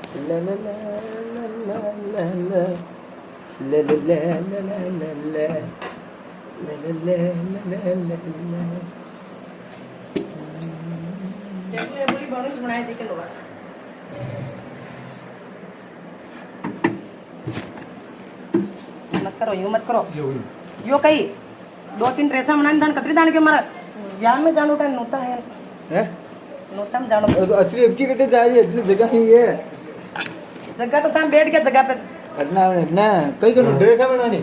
ला ला ला ला ला ला ला ला ला ला ला ला ला मत करो यूं मत करो यो कई 2-3 ड्रेसा बनाने दान कतरी दान के मारा यार में जानो टाइम नोता है हैं नोता में जानो तो अतरी अब की कटे जा रही है इतनी जगह ही है जगह तो था बैठ के जगह पे हटना हटना कई करो ड्रेस बनानी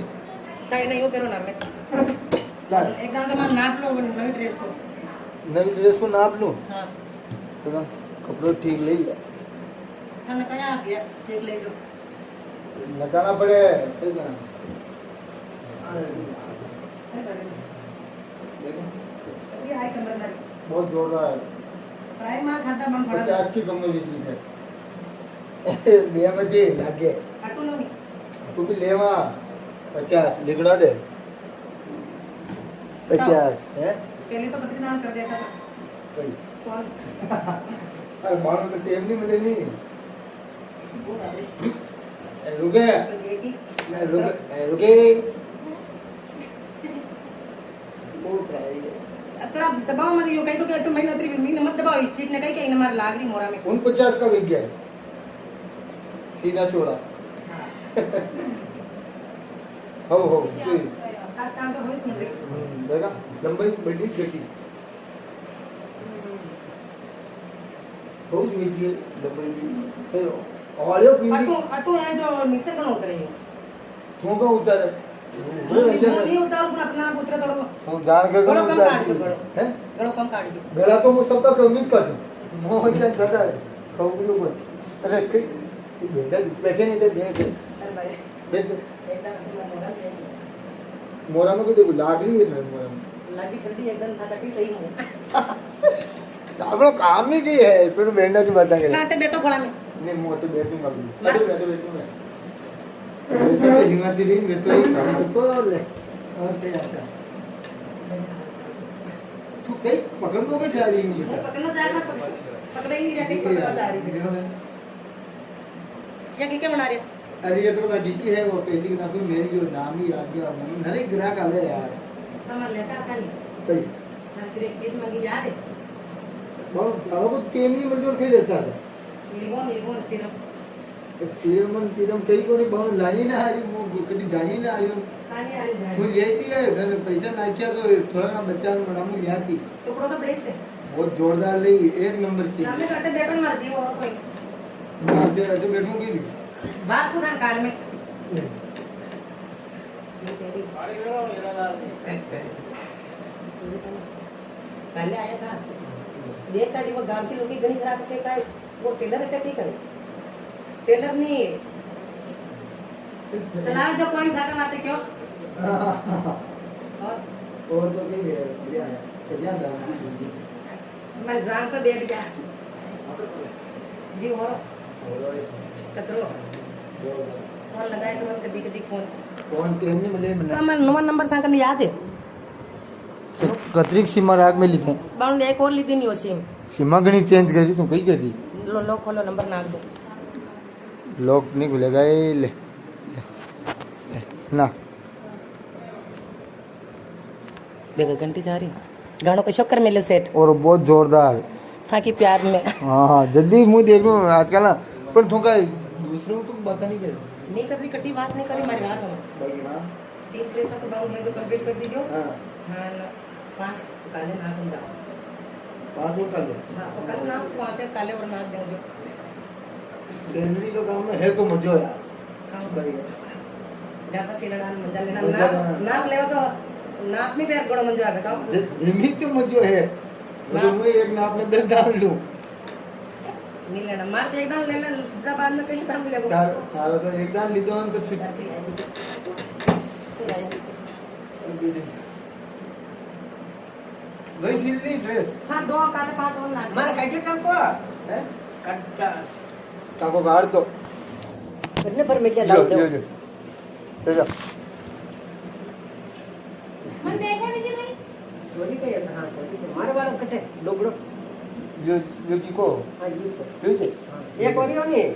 कहीं नहीं हो करो ना मैं क्या एकदम तो मैं नाप लो नई ड्रेस को नई ड्रेस को नाप लूं हां तो कपड़े ठीक ले खाना कया आ गया ठीक ले लो लगाना पड़े ठीक है ये हाई कमर में बहुत जोरदार है ट्राई मार खाता बन थोड़ा 50 की कम में बिजनेस है ले मत लागे हटू लो नहीं तू भी लेवा 50 लिखड़ा दे 50 है पहले तो कतरी दान कर दिया था कई कौन अरे मानो तो टेम नहीं मिले नहीं वो डाले रुके देगी रुके बहुत है ये अतरा दबाव मत यो कहीं तो के महीना अतरी महीने मत दबाओ इस चीज ने कहीं कहीं मार लाग रही मोरा में उन 50 का बिक गया है सीना छोड़ा हो खास काम तो होइस मन रे देखा लंबाई बड़ी गटी बहुत मीठी है लंबाई और यो पीली अटू है जो नीचे कौन उतरे हो तू का उतर नहीं उतार पूरा अपना उतरे थोड़ा तू जान के गड़ो कम काट दो गड़ो हैं गड़ो कम काट दो गला तो मैं सबका कम ही कर दूं मोह ऐसा ज्यादा है कहूं भी ऊपर अरे कई बेटा बैठे नहीं थे बैठ अरे भाई बैठ एकदम मोरा से मोरा में कोई देखो लाग रही है सर मोरा में लागी फिरती एकदम था कटी सही हूं आपको काम ही की है फिर बेंडा की बात करें काटे बैठो खोला में नहीं मोटे बैठूंगा अभी बैठो मैं ऐसे तो हिम्मत ही नहीं मैं तो एक काम तो कर ले और क्या आता तू कहीं पकड़ लो कैसे आ रही है पकड़ना जाएगा पकड़े ही नहीं जाके पकड़ना जा रही है क्या क्या बना रहे हो अरे ये तो ना डीकी है वो पहली की तरफ मेरी जो नाम ही याद गया नरे ग्राहक आवे यार हमारे लेता था नहीं कहीं ना फिर एक चीज मंगी याद है बहुत अब तो केम नहीं मिल के लेता है नीलबोन सिरप सीरमन पीरम कई को नहीं बहुत लानी ना आ रही वो कभी जानी ना आ रही खाने आ रही तू लेती है घर पैसा ना किया तो थोड़ा ना बच्चा बड़ा में लियाती टुकड़ो तो ब्रेक से बहुत जोरदार ले एक नंबर चीज हमें कटे बैठन मार दी और कोई मैं अभी अटे बैठूंगी भी बात को धन काल में पहले आया था देख काटी वो गांव की लोग की गणी खराब के का वो टेलर अटैक ही करे टेलर नहीं चला जो कोई था का बातें क्यों और तो कहीं है बढ़िया दाम मैं जान पे बैठ गया जी और कतरो फोन लगाए तो कभी कभी फोन टेम नहीं मिले तो हमारा नंबर था कने याद है कतरी सीमा राग में लिखे बाउंड एक और ली थी नहीं वो सिम सीमा गणी चेंज करी तू कहीं करी लो खोलो नंबर नाक दो लॉक नहीं खुलेगा ये ले ना देखो घंटी जा रही गानों पे शक्कर मिले सेट और बहुत जोरदार था कि प्यार में हाँ जल्दी मुँह देख लो आजकल ना पर थोड़ा दूसरे को तो बात नहीं करे नहीं कभी कटी बात नहीं करी हमारी बात हो भाई हाँ 3 पैसा तो बाउंड है तो कंप्लीट कर दीजिए हाँ हाँ 5 काले नाक हम जाओ 5 और कर ले हाँ वो कल नाक 5 काले और नाक देंगे जनवरी का काम में है तो मजो यार हाँ भाई ज्यादा सीना डाल मंजा लेना नाप लेवा तो नाप में पैर गड़ो मंजा आवे का लिमिट तो मजो है तो मैं एक नाप में 10 डाल लूं नहीं लेना मार के एकदम ले ले बाद में कहीं काम मिलेगा चार तो एक डाल ली दो तो छुट्टी वही सिल ली ड्रेस हाँ 2 काले 5 और नाक मार काटे टाको है कट्टा टाको गाड़ दो करने पर मैं क्या डाल दो ले जा मन देखा नहीं जी भाई वही कह रहा हां तो मारे वाला कटे डोगड़ो जो की को हां ये सर ठीक है एक और नहीं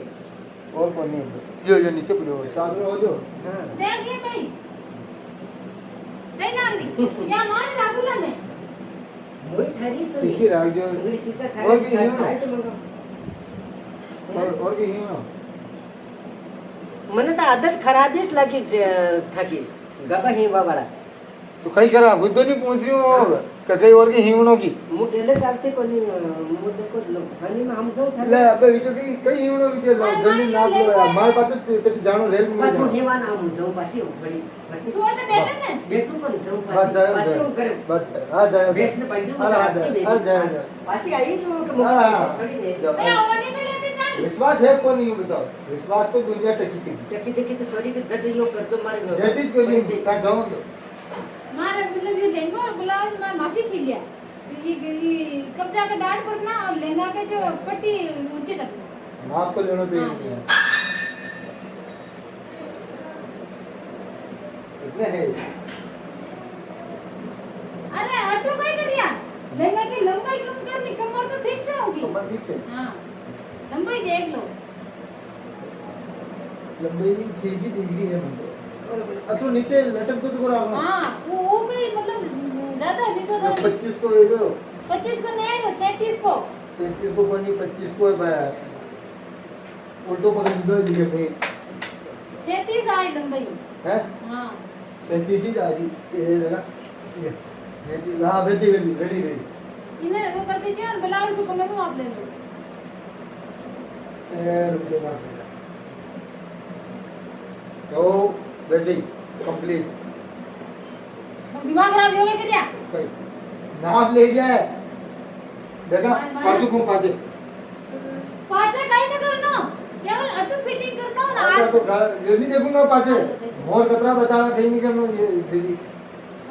और कौन नहीं जो नीचे पड़ो चादर हो जो हाँ देख ये कहीं सही लाग रही या मान रागुला में वही थारी सो तीखी राग जो अंग्रेजी का और भी थारी है ना? खाए तो मंगाओ और कहीं हो મને તો આદત ખરાબ જ લાગી થાકી ગબા હીવા વાળા तो कहीं करा खुद तो नहीं पहुंच रही हूँ कहीं और की हिमनों की હું ડેલે ચાલતી કોની હું देखो ખાલી માં हम जाऊं ले अबे विचो की कई हिमनों की लो जल्दी नाप लो यार मार पातो पेट जानो रेल में પાછું હીવા ના હું જાઉં પાછી હું થોડી तू और बैठे ने બેઠું પણ જાઉં बस जाओ પાછી હું કરે बस आ जाओ બેસ ને પાછું आ जाओ પાછી આવી જ કે हाँ, हाँ। થોડી ને मैं आवाज नहीं लेते चल विश्वास है कौन नहीं बताओ विश्वास तो दुनिया टकी थी ટકી ટકી તો સોરી કે झट यो कर दो मारे जेटिस को नहीं कहां जाऊं तो मार मतलब ये लहंगा और ब्लाउज मैं मासी सी लिया तो ये कब्जा का डाट पकड़ना और लहंगा के जो पट्टी ऊंचे रखना नाप को लेना पे इतने है अरे ऑटो काय कर रिया लहंगा की लंबाई कम करनी कमर तो फिक्स है होगी कमर ठीक से हां लंबाई देख लो लंबाई 6 की डिग्री है मुझे असल नीचे लटक तो करो हां वो कोई मतलब ज्यादा नहीं तो 25 को ये दो 25 को नहीं है 37 को 37 को बनी 25 को है भाई उल्टो पकड़ दो दिए भाई 37 आई लंबाई है हां 37 ही आ रही ये लगा ये हां रेडी रेडी रेडी इन्हें वो कर दीजिए और ब्लाउज को कमर में आप ले लो रुक लेना तो बैटरी कंप्लीट दिमाग खराब हो गया क्या कई नाप ले जाए देखा पाँचों को पाँचे पाचे काही न करनो केवल अटू फिटिंग करनो ना अरे तो ये नहीं देखूंगा पाँचे मोर कतरा बताना कहीं नहीं करना ये दीदी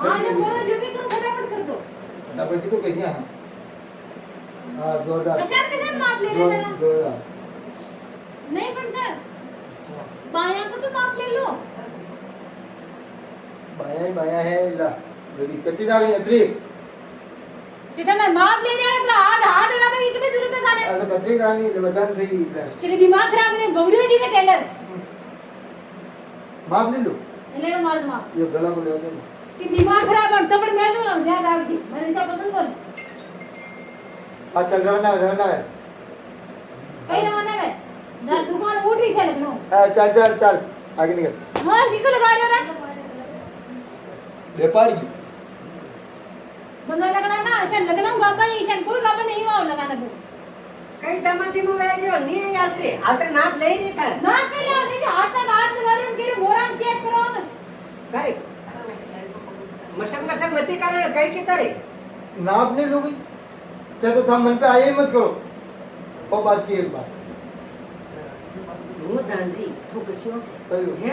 हां ने बोलो जो भी करो फटाफट कर दो फटाफट तो कहीं हाँ जोरदार कशान कशान माप ले लेना जोरदार नहीं बनता बायां को तो माप ले लो बाया है ला रेडी कटी डाली अत्री चिठा माप ले रहा है तो हाथ अड़ा में इकडे जरूरत झाले अरे कटी डाली बता सही तेरे दिमाग खराब ने गौड़ी दी का टेलर माप ले लो ले लो मार माप ये गला को ले दो कि दिमाग खराब है तब मैं लो ध्यान रख दी मैंने सब पसंद कर हाँ चल रवाना है कहीं रवाना है ना दुकान उठी से लगनो चल चल चल आगे निकल हां निकल लगा रहा है व्यापारी बंदा लगना ना ऐसे लगना गाबा नहीं ऐसे कोई गाबा नहीं हुआ लगाना को કઈ તમાટી માં વેજો ની યાત્રે આતરે નાપ લઈ રે તાર ना कर लिया देखिए हाथ तक हाथ लगा रहे उनके मोराम चेक करो ना કરે મશક મશક મતી કરે કઈ કે તારે नाप ले लो भाई क्या तो था मन पे आए ही मत करो और बात की एक बात હું જાણરી તું કશું कहियो હે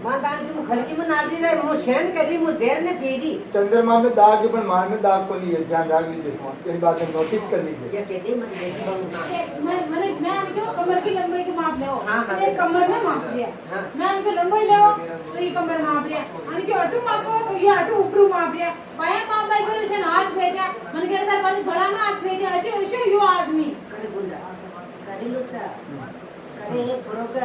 માં દાંડી હું ખડકી માં નાડી રે હું શેન કરી હું ઝેર ને પીરી चंद्रमा में दाग है पर मान में दाग को नहीं है ध्यान रख लीजिए इन बातें नोटिस कर लीजिए યા કે દે મને દેખી ના मैं उनको कमर की लंबाई को माप ले हाँ, हाँ। ये कमर में माप लिया हाँ। मैं उनको लंबाई ले तो ये कमर माप लिया और जो अटू मापो तो ये अटू ऊपर माप लिया पाया माप भाई को ऐसे हाथ भेजा मन के अंदर पास गला में हाथ भेजा ऐसे ऐसे यो आदमी કરે બોલા કરેલો સા કરે એ ફરોકર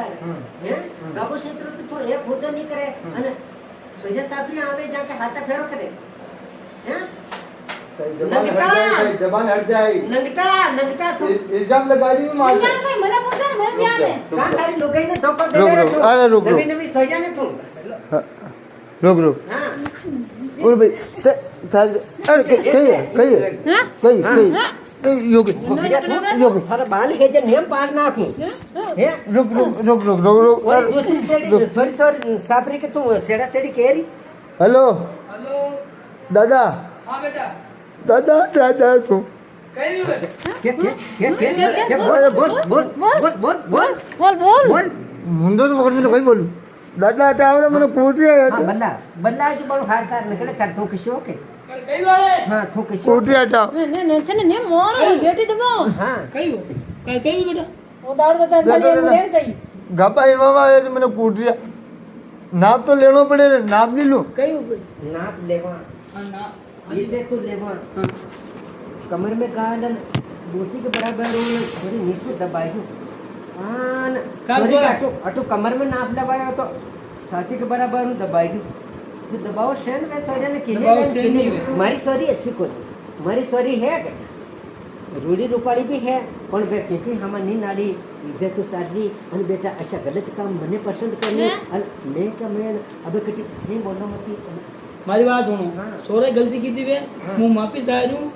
હે ગાબો ક્ષેત્ર તો એક હોતો નહીં કરે અને સોજા સાપલી આવે જાકે હાથા ફેરો કરે હે जबान हट जाए નંગટા નંગટા તો इल्जाम लगा रही हूँ मार समझा कोई मना पूछा मेरे ध्यान है કાં તારી લોકોઈને ધોકો દે रुक, રે रुक, अरे रुक, रुक। નવી નવી સોજા ને તું रुक रुक હા बोल भाई कही योगी योगी थारा बाल है जे नेम पार नाखू हे रुक रुक रुक रुक रुक रुक और दूसरी सेड़ी सॉरी सॉरी सापरी के तू सेड़ा सेड़ी केरी हेलो हेलो दादा हाँ बेटा दादा चाचा तू कहीं भी बेटा के बोल बोल बोल बोल बोल बोल बोल बोल बोल मुंडो तो पकड़ मैंने कहीं बोलू दादा हटाओ मैंने कूट दिया हां बल्ला बल्ला आज बड़ हारदार निकले कर तू किशो के कहीं वाले हां तू किशो कूट दिया हटाओ ने थने ने मोर बेटी दबो हां कहीं हो कहीं भी बेटा वो दाड़ को तन देखो, एम्बुलेंस आई घापा ही मामा आया तो मैंने कूट दिया नाप तो लेना पड़ेगा नाप नहीं लूं कहीं हो भाई नाप लेवा हाँ ना ये से तू लेवा कमर में गालन बोटी के बराबर हो थोड़ी नीचे दबाई हो કાલ સોરી જોયા. આટલું કમર में नाप लगायो तो छाती के बराबर हूँ दबाई दी जो दबाव है ना मैं सोरी ने दबाव से नहीं है। मारी सोरी ऐसी कोई मारी सोरी है के रूढ़ी रूपाળી भी है पण बे क्योंकि हमारी नाड़ी इज्जत तो चालली અને બેટા અશા ગલત કામ મને પસંદ કરને અને मैं क्या मैं अब कटी नहीं बोलना मती મારી વાત સુનો हाँ। સોરે गलती की थी वे हाँ। હું वापिस आया हूँ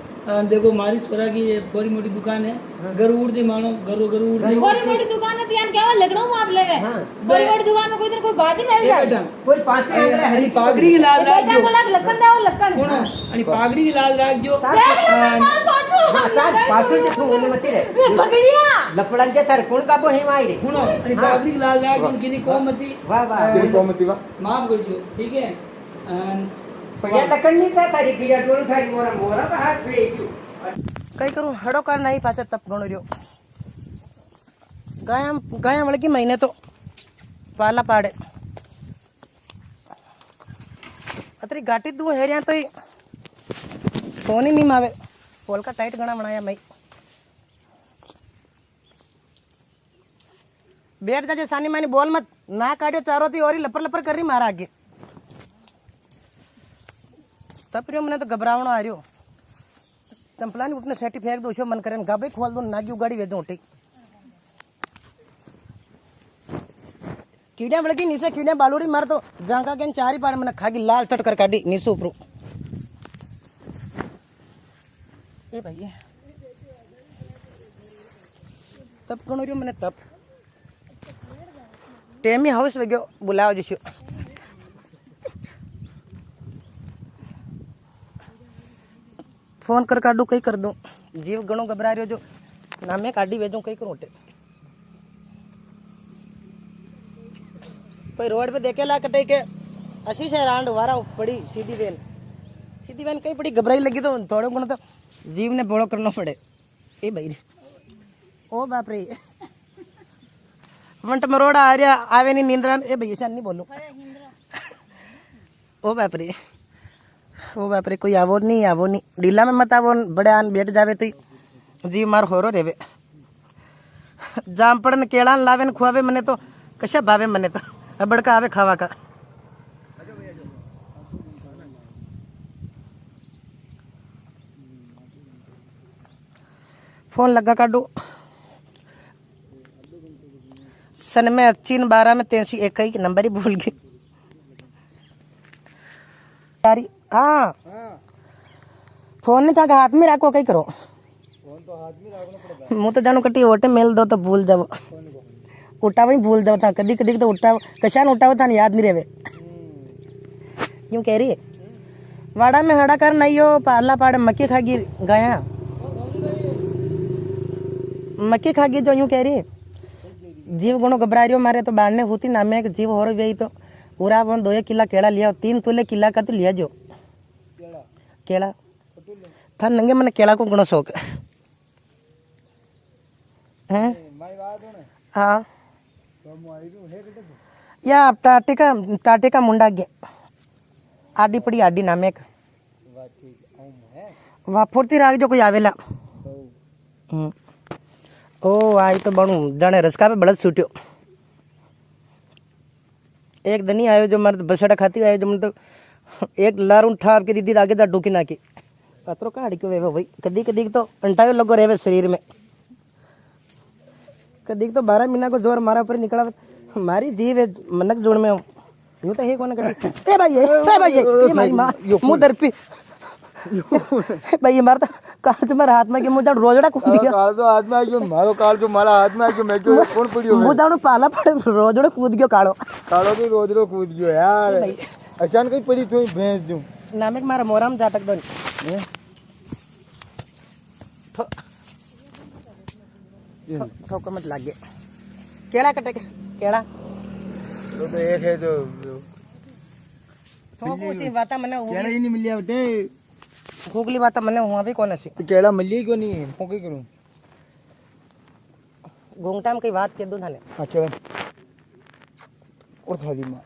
देखो मारी छोरा की ये बड़ी मोटी दुकान है हाँ। घर उड़ जी मानो घर घर उड़ जी बड़ी मोटी दुकान है त्यान केवा लगड़ो माप लेवे हाँ। बड़ी मोटी दुकान में कोई दिन कोई बात ही मिल એ जाए બેટા कोई पास से आंगळे અને हरी પાઘડી की लाज बेटा રાખજો को लग लखन दाओ लखन સુનો અને પાઘડી की लाज રાખજો देख ले मैं मार पाछो हाँ साथ पासवर्ड से फोन मती रे ये पकड़िया लफड़न के थार कोण काबो हे माई रे સુનો અને પાઘડી की लाज રાખજો किनी कोमती वाह वाह तेरी कोमती वा माफ करजो ठीक है पया लकड़नी था थारी किया टोल थारी मोरा मोरा पे हाथ पे गयो कई करूं हड़ो कर नहीं पासे तप गणो रियो गाया वळगी महीने तो पाला पाड़े अतरी गाटी दू हेरिया तो फोन ही नहीं मावे पोल का टाइट गणा बनाया मई बैठ जाजे सानी मानी बोल मत ना काटियो चारों थी और ही लपर लपर कर रही मारा आगे तब रियो मैंने तो घबरावणो आ रियो चंपलानी उठने सेटी फेंक दो शो मन करे गाबे खोल दो नागी उगाड़ी वेदो उठी कीड़े बड़की नीचे कीड़े बालूड़ी मार तो जांका के चारी पाड़ मैंने खागी लाल चट कर काटी नीचे ऊपर ए भाई तब कौन रियो मैंने तब टेमी हाउस वे गयो बुलाओ जिसो फोन कर काटू कई कर दूं जीव घणो घबरा रियो जो नामे काटी वेजो कई करूं उठे कोई रोड पे देखेला कटे के असी से रांड वारा पड़ी सीधी वेन कई पड़ी घबराई लगी तो थोड़ो गुण तो जीव ने बोलो करना पड़े ए भाई ओ बाप रे वंट मरोड़ा आ रहा आवे नहीं नींदरा ए भैया से नहीं बोलूं ओ बाप रे कोई आवो नहीं ढीला में मत आवो बड़े आन बैठ जावे तो जी मार होरो रेवे जामपड़न केड़ा लावे न खुआवे मने तो कशा भावे मने तो बड़का आवे खावा का फोन लगा काटू सन में 80 12 में 83 एक ही नंबर ही भूल गई यारी हाँ फोन नहीं था हाथ में रखो कहीं करो मुँह तो जानू कटी ओटे मेल दो तो भूल जाओ उठाव ही भूल जाओ था कदी कदी तो उठाव कशान उठाव था याद नहीं रहे क्यों कह रही है वाड़ा में हड़ा कर नहीं हो पाला पाड़े मक्की खागी गाया मक्की खागी जो यूं कह रही है जीव गुणों घबरा रही हो मारे तो बाढ़ने होती ना में जीव हो रही गई तो पूरा अपन 2 किला केड़ा लिया 3 तोले किला का तो लिया जो केड़ा था नंगे मन केड़ा को गुणो शौक है हाँ या टाटे का मुंडा गे आडी पड़ी आडी नामे का वाह फुर्ती राग जो कोई आवेला ओ आई तो बनू जाने रसका पे बड़द छूट्यो एक दनी आयो जो मर्द बसड़ा खाती आयो जो मतलब एक लारून ठाप के दीदी आगे जा डूकी ना की पत्रो काढ़ क्यों वेवे भाई कदी कदी तो अंटायो लगो रेवे शरीर में कदी तो 12 महीना को जोर मारा पर निकला मारी जीव है मनक जोड़ में यूं तो है कौन कटी ए भाई ये मारी मां मुंह दर पे भाई ये मारता काल तुम्हारे हाथ में के मुंह रोजड़ा कूद गया काल तो हाथ में आ गयो मारो काल जो मारा हाथ में आ गयो मैं क्यों कौन पड़ियो मुंह दाणो पाला पड़े रोजड़ो कूद गयो कालो कालो तो रोजरो कूद गयो यार अचान कहीं पड़ी थी भैंस दूं नामे मारा मोराम जाटक दो ठोको मत लागे केड़ा कटे केड़ा तो एक है जो ठोको सी बाता मने केड़ा ही नहीं मिलिया बेटे हुगली बाता मने हुआ भी कौन सी तो केड़ा मिली क्यों नहीं फोके करूं घूंगटा में कई बात के दो थाने अच्छा और थाली मां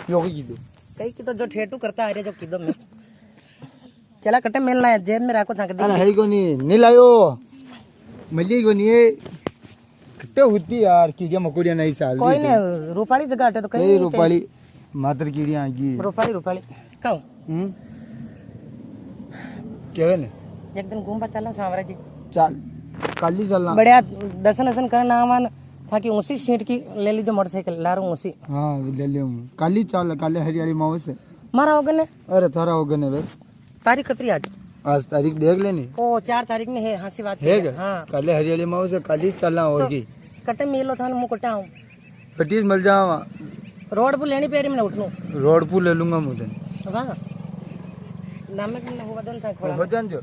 योगी की दो कई की तो जो ठेटू करता आ रे जो किदो में केड़ा कटे मिलना है जेब में रखो था अरे है को नहीं लायो मिली को नहीं अटे होती यार कीड़िया मकोड़िया नहीं साल कोई नहीं रूपाली जगह अटे तो कहीं नहीं रूपाली मात्र कीड़िया आएगी रूपाली रूपाली कहूँ क्या है एक दिन घूमबा चला सांवरा जी चल कल ही चलना बढ़िया दर्शन वर्शन करना आवान था कि ऊँची सीट की ले लीजिए मोटरसाइकिल ला रहा हूँ ऊँची हाँ ले लियो कल ही चल कल हरियाली माओ से मारा होगा ने अरे थारा होगा ने बस तारीख कतरी आज तारीख देख लेनी ओ 4 तारीख में है हंसी बात है क्या हाँ कल हरियाली माओ से कल ही चलना और की कटे मिलो था मुँह कटा हूँ पटीज मिल जावा रोड पर लेनी पेड़ी में उठनू रोड पर ले लूंगा मुझे वाह नामक में होगा दोनों था खोला हो जान जो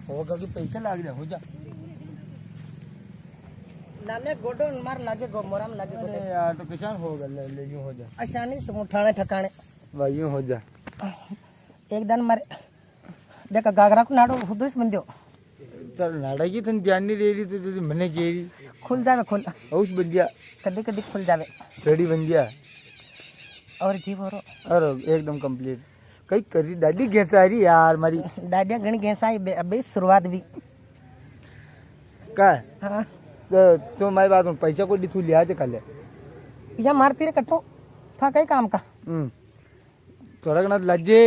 होगा कि पैसा लाग जा हो जा नामे गोडो मार लागे गो मोराम लागे गोडे अरे यार तो किसान होगा ले यूं हो जा आसानी से उठाने ठकाने भाई यूं हो जा एक दिन मारे देखा गागरा को नाडो हुदुस बंदियो तर नाड़ा की थन ध्यान नहीं दे रही तो मने केरी खुल जावे खुल हाउस बंदिया कदी कदी खुल जावे रेडी बंदिया और जीव हो अरे एकदम कंप्लीट कई करी दादी घेसारी यार मारी डाडिया गण गेसा अबे शुरुआत भी का हाँ तो मारी बात पैसा को दिथू लिया जे कल या मारती रे कट्टो था कई काम का थोड़ा घना लज्जे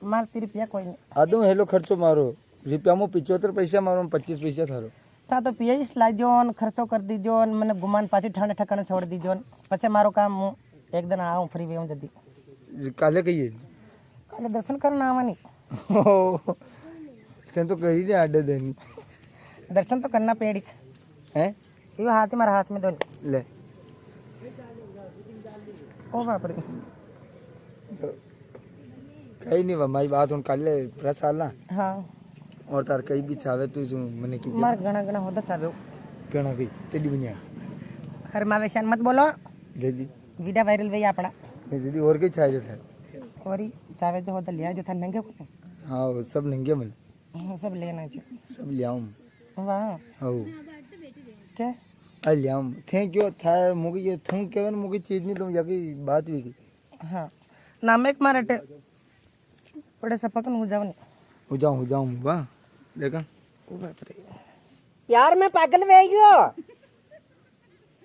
मारती रुपया कोई नहीं आदो हेलो खर्चो मारो रुपया में 75 पैसा मारो 25 पैसा थारो था तो पिया इस लाजोन खर्चो कर दीजोन मैंने गुमान पाची ठाणे ठकाने छोड़ दीजोन पचे मारो काम मु एक दिन आऊं फ्री वेम जदी काले कहिए काले दर्शन करना आवानी चन तो कही दे आडे देनी दर्शन तो करना पेड़ी हैं ये हाथ मारा हाथ में दोनों ले ओ बाप रे कहीं नहीं हमारी बात उन कल प्रेस आला हाँ और तार कहीं भी चाहे तू जो मने की मार गणा गणा होता चाहे कहना कही तेरी बुनिया हर मावेशन मत बोलो दीदी वीडियो वायरल भई अपना दीदी और कहीं चाहे था और चावे जो होता लिया जो था नंगे को हाँ वो सब नंगे मिल सब लेना जो सब ले आऊं वाह हाँ क्या आ ले आऊं थैंक यू था मुझे ये थूं केवन मुझे चीज नहीं तुम जाके बात भी की हाँ नाम एक मारे टे बड़े सपकन हो जाऊं वाह देखा यार मैं पागल वे गयो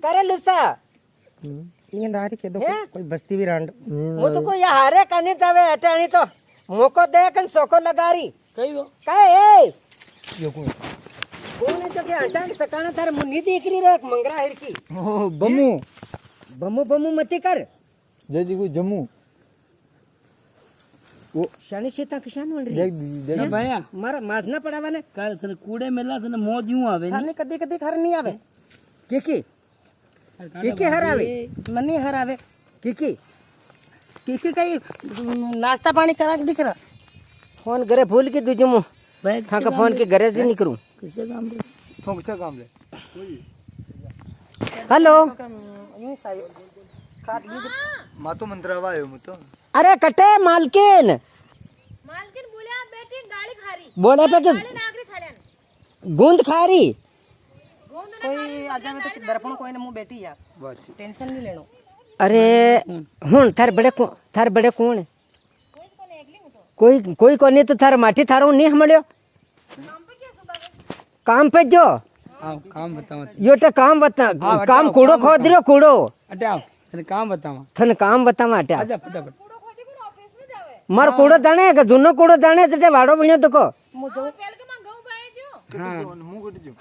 करे लुसा नींद आ रही के दो कोई बस्ती भी रांड वो तो कोई हारे कने तवे अटाणी तो मोको देखन सोको लगारी कई वो काए ए ये कौन कौन है तो के हटान सकाना तार मुन्नी देख रही रे मंगरा हिरकी ओ बम्मू बम्मू बम्मू मती कर जय जी को जम्मू वो शनि सीता किसान बोल रही देख दीदी देख ना भैया मारा माजना पड़ावा ने काल तने कूड़े मेला तने मौज यूं आवे खाने कदी कदी खर नहीं आवे के हरावे मन नहीं हर आवे के कई नाश्ता पानी करा के दिख रहा फोन करे भूल के दूजो मु भाई था का फोन के घरे से नहीं करूं किसे काम रे कौन सा काम ले हेलो यूं सायो खाद भी मातो मंत्रावा आयो मतो अरे कटे मालकिन मालकिन बोले आप बेटी गाड़ी खा रही बोले पे कि नागरी छाड़न गूंद खा रही कोई आ जावे तो दर्पण कोई ने मुंह बैठी यार बात टेंशन नहीं लेनो अरे हुन थार बड़े कौन है कोई को नहीं तो थार माटी थारो नहीं हमड़ियो काम पे जो आओ काम बतावा यो तो काम बता काम कूड़ो खोद रहो कूड़ो हटाओ तने काम बतावा थन काम बतावा हटा आजा फटाफट मार कूड़ो दाने के दोनों कूड़ो दाने ते वाड़ो बणियो तो को हां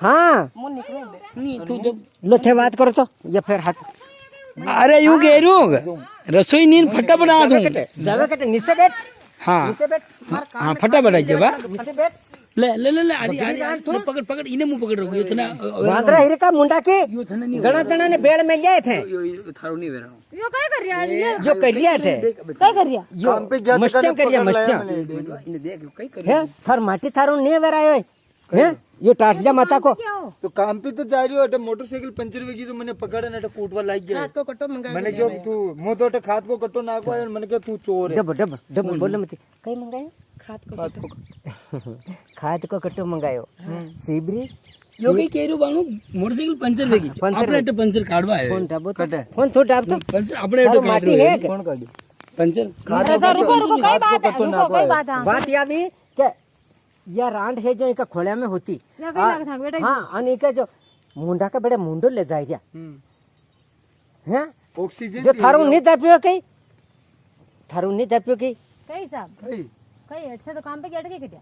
हां मुंह निकलो नहीं तू जब लो थे बात करो तो या फिर हाथ अरे यूं कह रही रसोई नींद फटाफट आ दूं जावे कटे नीचे बैठ हां नीचे बैठ हां फटाफट आ बा नीचे बैठ ले ले ले ले अरे पकड़ पकड़ इने मुंह पकड़ रखो यो तना वादरा हिरे का मुंडा के यो थने नहीं गणा तना ने बेड़ में जाए थे यो थारो नहीं वेरा यो काय कर रहा है जो कर रिया थे काय कर रहा यो काम पे गया तो मस्तियां कर रिया मस्तियां इने देख कई कर है थार माटी थारो नहीं वेरायो है यो टाट जा माता को तो काम पे तो जा रही हो मोटरसाइकिल पंचर वेगी तो मैंने पकड़ा ना कूटवा लाग गया तो कटो मंगा मैंने क्यों तू मुंह तो खाद को कट्टो नाको आयो मैंने क्यों तू चोर है डब डब डब बोले मत कई मंगायो खाद को कट्टो मंगायो सीबरी यो कई कह रही बाणू मोटरसाइकिल पंचर वेगी આપણે એટલે पंचर કાઢવા આવ્યો फोन डाबो फोन तो डाब तो पंचर આપણે એટલે माटी है कौन काढ़ी पंचर रुको रुको काय बात है रुको काय बात है बात या भी क्या या रांड है जो इनका खोला में होती या कई लग था बेटा हाँ और इनका जो मुंडा का बड़े मुंडो ले जाए क्या हैं ऑक्सीजन जो थारू नहीं दापियो कई थारू नहीं दापियो कई कई साहब कई कई हेड से तो काम पे क्या अटके क्या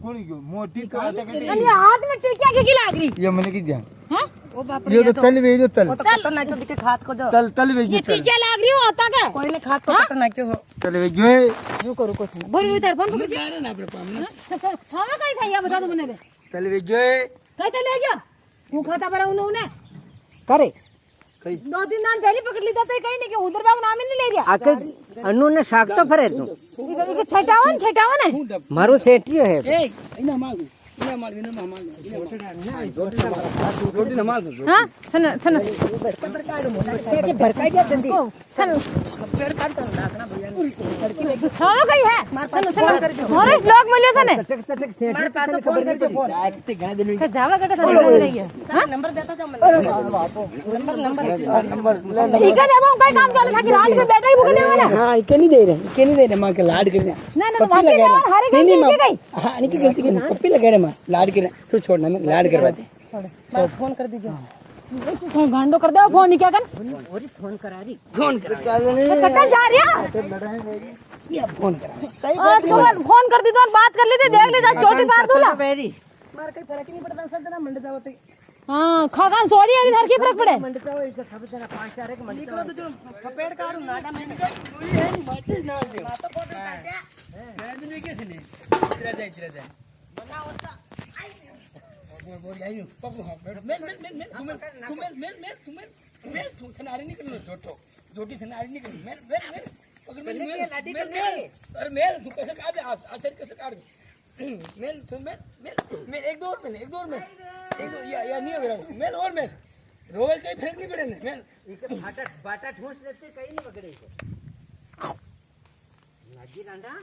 कोणी गयो मोटी काटा के अरे हाथ में टिकिया की लाग रही ये मैंने की ध्यान हैं ओ बाप ये तो तल वे जो तल वो तो कट्टर ना क्यों दिखे खाद को जो तल वे ये जो तल टिकिया लाग रही हो होता क्या कोई ने खाद को कट्टर ना क्यों हो तल वे जो रुको रुको बोल उधर फोन पकड़ जा रहे ना अपने पाम में हां कई था ये बता दो मने बे तल वे जो कई तो ले गया वो खाता पर उन्होंने करे कई 2-3 दिन पहले पकड़ ली था तो कहीं नहीं कि उधर बाग नाम ही नहीं ले गया आके अनु ने शाक तो फरे तू ये 57 है मारू सेटियो है ए इना मांग इना मार इना मार रोटी ना मार हां सुन सुन के बरकाई क्या जल्दी ओ सुन पेड़ काट तो नाखना भैया हां कई है सुन सुन अरे लोग मिले थे ने टक टक सेट हमारे पास तो फोन कर दो फोन आते गा देने तो जावा कटा था ले गया हां नंबर देता जाओ नंबर ठीक है जब हम कई काम चले था कि रात के बेटा ही भूख देवा ना हां इके नहीं दे रहे मां के लाड करने ना ना वहां के और हरे घर के गई हां इनकी गलती की पप्पी लगा रहे मां लाड कर तू छोड़ना मैं लाड करवा दे छोड़ फोन कर दीजिए फोन गांडो कर दे फोन नहीं क्या कर और फोन करा रही फोन कर कटा जा रही ये फोन कर तो फोन कर दी तो बात कर लेते देख ले जा चोटी मार दूला बेरी मार कहीं फर्क नहीं पड़ता सब जना मंड जावत हां खागान सोड़ी वाली धर के फर्क पड़े मंडता हो इसका सब जना 5-4 एक मंडता निकलो तो जो खपेड़ काढू नाटा में माते ना दे तो फोटो काट मैं दिन के थे ने चिरा जाए बना होता बोल आई पकड़ो हां मेल तू खनारी नहीं करनो छोटो जोटी खनारी नहीं करनी मेल पकड़ मेल अरे मेल तू कैसे काट दे आखिर कैसे काट दे मेल तू मेल एक दो और मेल एक दो या नहीं हो रहा मेल और मेल रोवे कहीं फर्क नहीं पड़े ने मेल इके फाटा बाटा ठोस लेते कहीं नहीं पकड़े लाजी रांडा